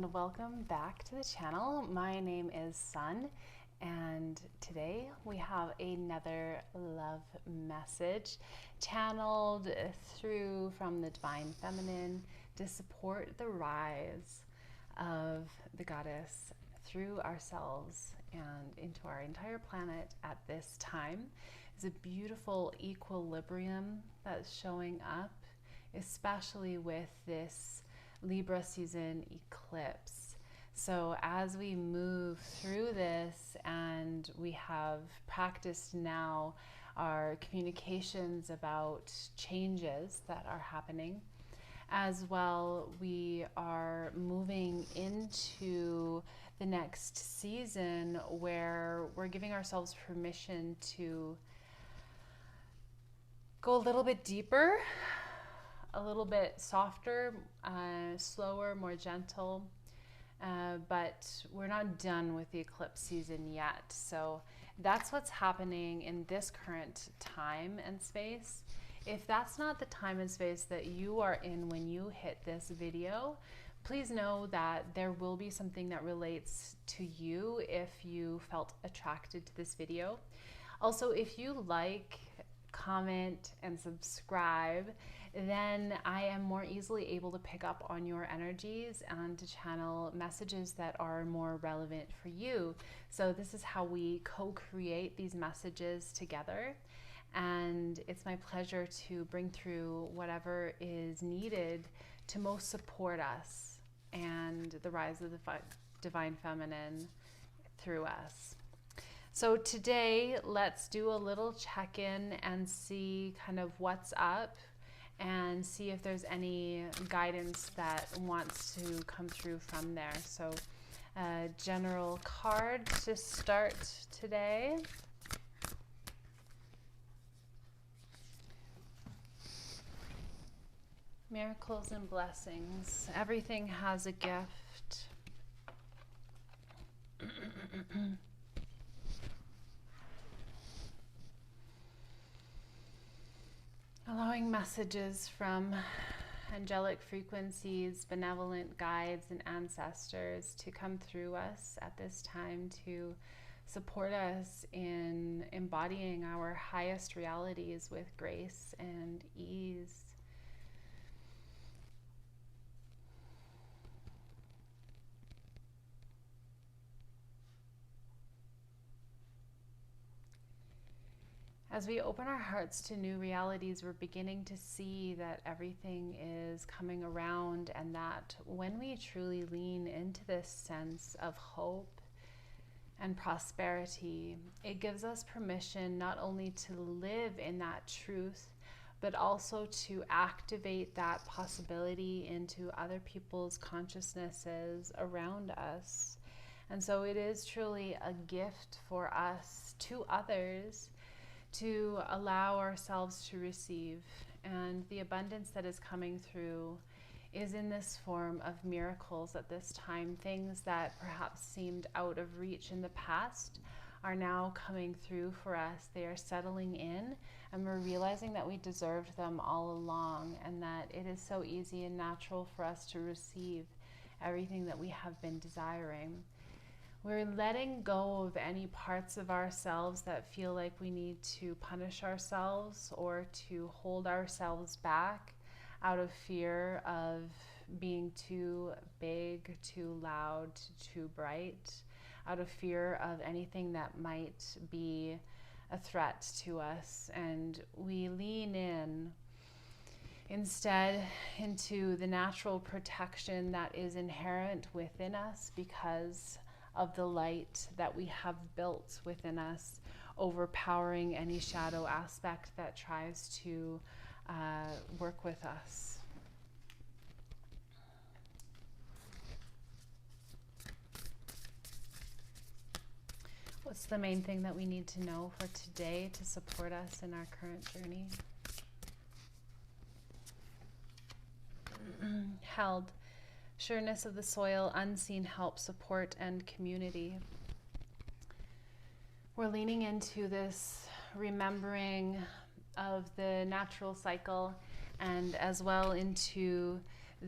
and welcome back to the channel. My name is Sun, and today we have another love message channeled through from the Divine Feminine to support the rise of the goddess through ourselves and into our entire planet at this time. It's a beautiful equilibrium that's showing up, especially with this Libra season eclipse. So as we move through this and we have practiced now our communications about changes that are happening, as well we are moving into the next season where we're giving ourselves permission to go a little bit deeper, a little bit softer, slower, more gentle, but we're not done with the eclipse season yet. So that's what's happening in this current time and space. If that's not the time and space that you are in when you hit this video, please know that there will be something that relates to you if you felt attracted to this video. Also, if you like, comment, and subscribe, then I am more easily able to pick up on your energies and to channel messages that are more relevant for you. So this is how we co-create these messages together. And it's my pleasure to bring through whatever is needed to most support us and the rise of the Divine Feminine through us. So today, let's do a little check-in and see kind of what's up and see if there's any guidance that wants to come through from there. So a general card to start today. Miracles and blessings. Everything has a gift. Allowing messages from angelic frequencies, benevolent guides, and ancestors to come through us at this time to support us in embodying our highest realities with grace and ease. As we open our hearts to new realities, we're beginning to see that everything is coming around, and that when we truly lean into this sense of hope and prosperity, it gives us permission not only to live in that truth, but also to activate that possibility into other people's consciousnesses around us. And so it is truly a gift for us to others to allow ourselves to receive. And the abundance that is coming through is in this form of miracles at this time. Things that perhaps seemed out of reach in the past are now coming through for us. They are settling in, and we're realizing that we deserved them all along, and that it is so easy and natural for us to receive everything that we have been desiring. We're letting go of any parts of ourselves that feel like we need to punish ourselves or to hold ourselves back out of fear of being too big, too loud, too bright, out of fear of anything that might be a threat to us. And we lean in instead into the natural protection that is inherent within us because of the light that we have built within us, overpowering any shadow aspect that tries to work with us. What's the main thing that we need to know for today to support us in our current journey? Held. Sureness of the soil, unseen help, support, and community. We're leaning into this remembering of the natural cycle, and as well into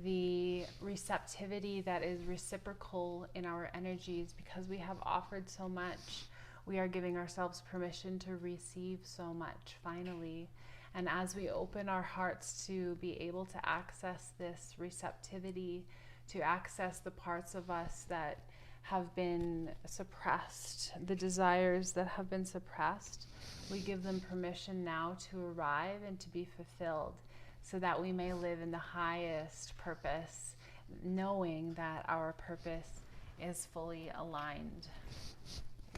the receptivity that is reciprocal in our energies. Because we have offered so much, we are giving ourselves permission to receive so much finally. And as we open our hearts to be able to access this receptivity, to access the parts of us that have been suppressed, the desires that have been suppressed, we give them permission now to arrive and to be fulfilled, so that we may live in the highest purpose, knowing that our purpose is fully aligned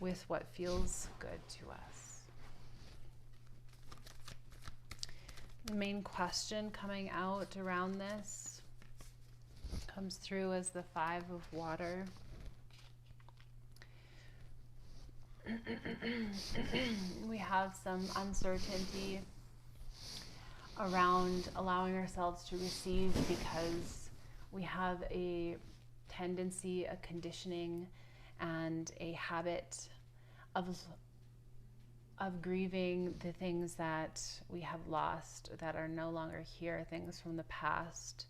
with what feels good to us. The main question coming out around this comes through as the 5 of water. We have some uncertainty around allowing ourselves to receive, because we have a tendency, a conditioning, and a habit of grieving the things that we have lost, that are no longer here, things from the past.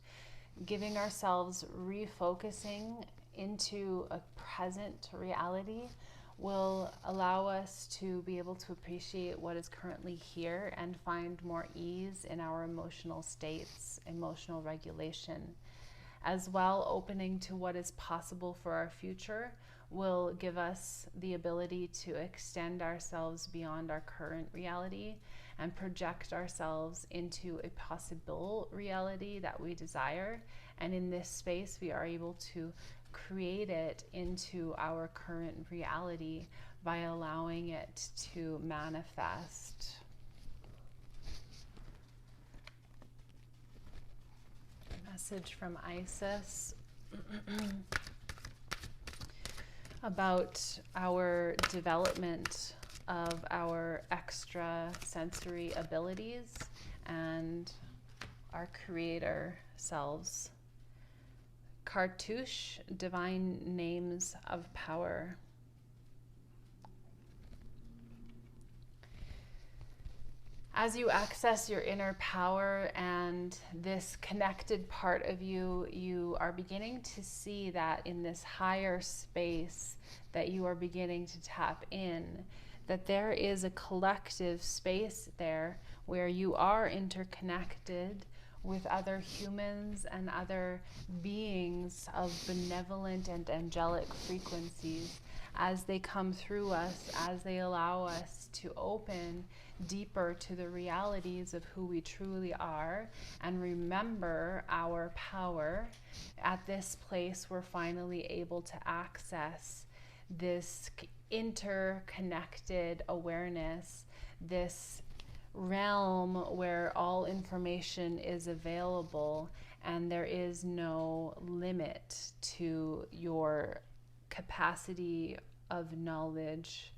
Giving ourselves refocusing into a present reality will allow us to be able to appreciate what is currently here and find more ease in our emotional states, emotional regulation. As well, opening to what is possible for our future will give us the ability to extend ourselves beyond our current reality and project ourselves into a possible reality that we desire. And in this space, we are able to create it into our current reality by allowing it to manifest. A message from Isis about our development of our extra sensory abilities and our creator selves. Cartouche, divine names of power. As you access your inner power and this connected part of you, you are beginning to see that in this higher space that you are beginning to tap in, that there is a collective space there where you are interconnected with other humans and other beings of benevolent and angelic frequencies, as they come through us, as they allow us to open deeper to the realities of who we truly are and remember our power. At this place, we're finally able to access this interconnected awareness, this realm where all information is available and there is no limit to your capacity of knowledge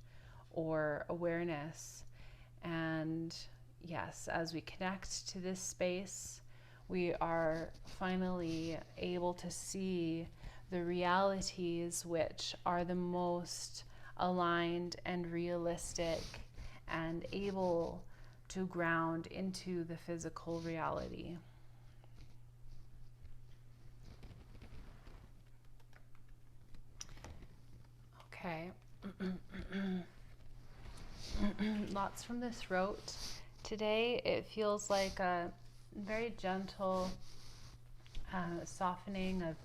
or awareness. And yes, as we connect to this space, we are finally able to see the realities which are the most aligned and realistic and able to ground into the physical reality. Okay. Lots from the throat. Today it feels like a very gentle softening of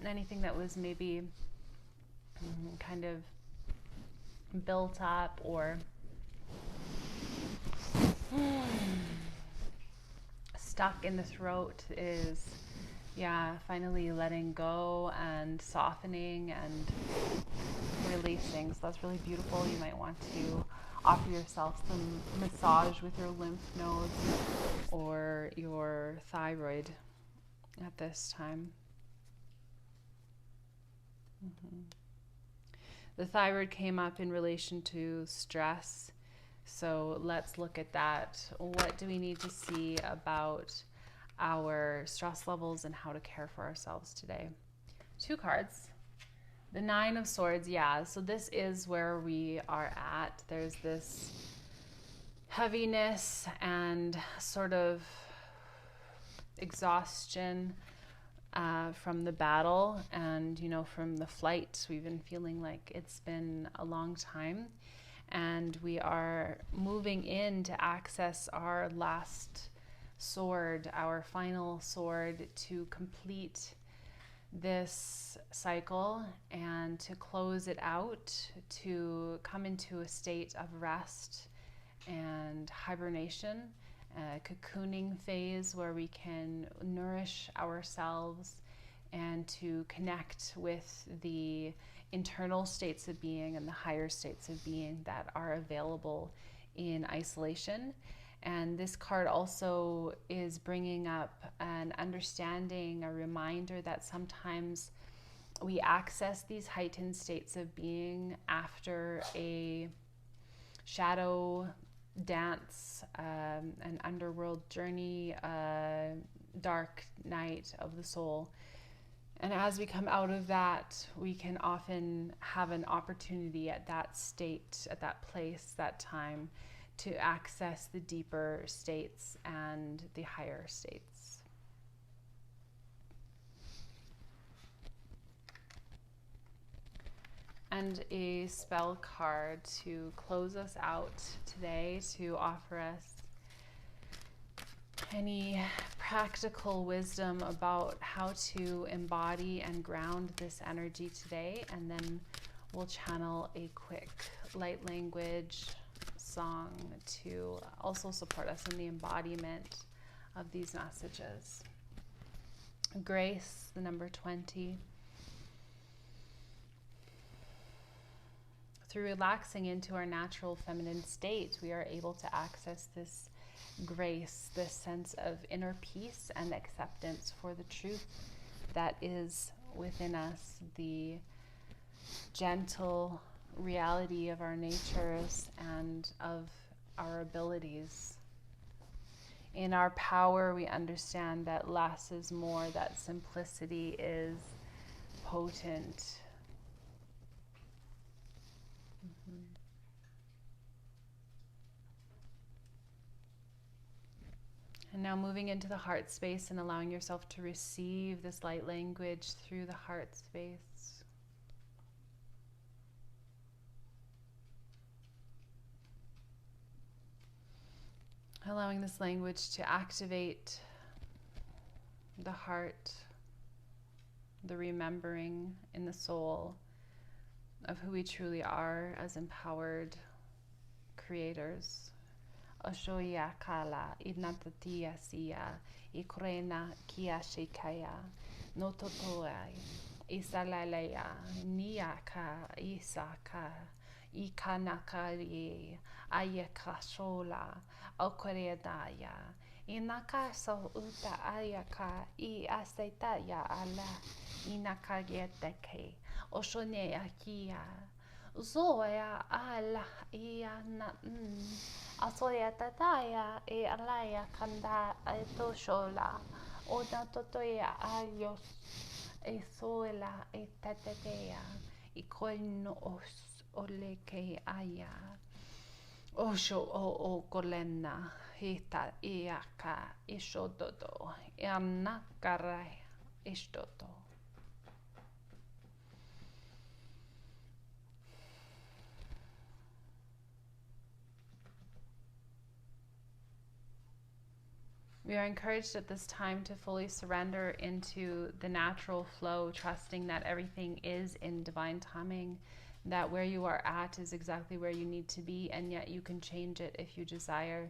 anything that was maybe kind of built up or stuck in the throat is, finally letting go and softening and releasing. So that's really beautiful. You might want to offer yourself some massage with your lymph nodes or your thyroid at this time. The thyroid came up in relation to stress. So let's look at that. What do we need to see about our stress levels and how to care for ourselves today? 2 cards. The 9 of Swords, so this is where we are at. There's this heaviness and sort of exhaustion from the battle and, from the flight. We've been feeling like it's been a long time. And we are moving in to access our last sword, our final sword, to complete this cycle and to close it out, to come into a state of rest and hibernation, a cocooning phase where we can nourish ourselves and to connect with the internal states of being and the higher states of being that are available in isolation. And this card also is bringing up an understanding, a reminder that sometimes we access these heightened states of being after a shadow dance, an underworld journey, a dark night of the soul. And as we come out of that, we can often have an opportunity at that state, at that place, that time, to access the deeper states and the higher states. And a spell card to close us out today, to offer us any practical wisdom about how to embody and ground this energy today. And then we'll channel a quick light language song to also support us in the embodiment of these messages. Grace, the number 20. Through relaxing into our natural feminine state, we are able to access this grace, this sense of inner peace and acceptance for the truth that is within us, the gentle reality of our natures and of our abilities. In our power, we understand that less is more, that simplicity is potent. And now moving into the heart space and allowing yourself to receive this light language through the heart space. Allowing this language to activate the heart, the remembering in the soul of who we truly are as empowered creators. Oshoya kala inatatia sia ikrena kia shikaya nototoai isalalaya niaka isaka ikanakari ayakashola okoredaya inaka so uta ayaka I asetaya ala inakayeteke oshonea kia Zoya ala iana asoya tataya e alaya kanda etoshola ona totoya alios e soela e tatetea I koino os oleke aya osho o kolena hita iaka ishododo ianakara ishtoto. We are encouraged at this time to fully surrender into the natural flow, trusting that everything is in divine timing, that where you are at is exactly where you need to be, and yet you can change it if you desire.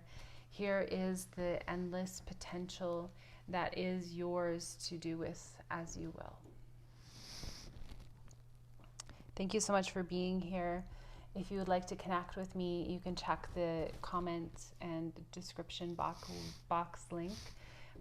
Here is the endless potential that is yours to do with as you will. Thank you so much for being here. If you would like to connect with me, you can check the comments and description box link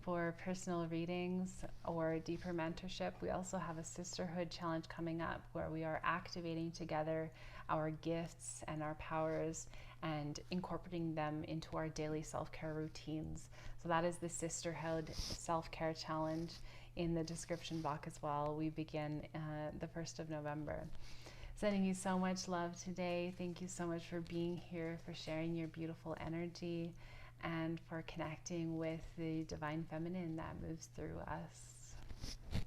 for personal readings or deeper mentorship. We also have a Sisterhood challenge coming up where we are activating together our gifts and our powers and incorporating them into our daily self-care routines. So that is the Sisterhood self-care challenge in the description box as well. We begin the 1st of November. Sending you so much love today. Thank you so much for being here, for sharing your beautiful energy. and for connecting with the divine feminine that moves through us.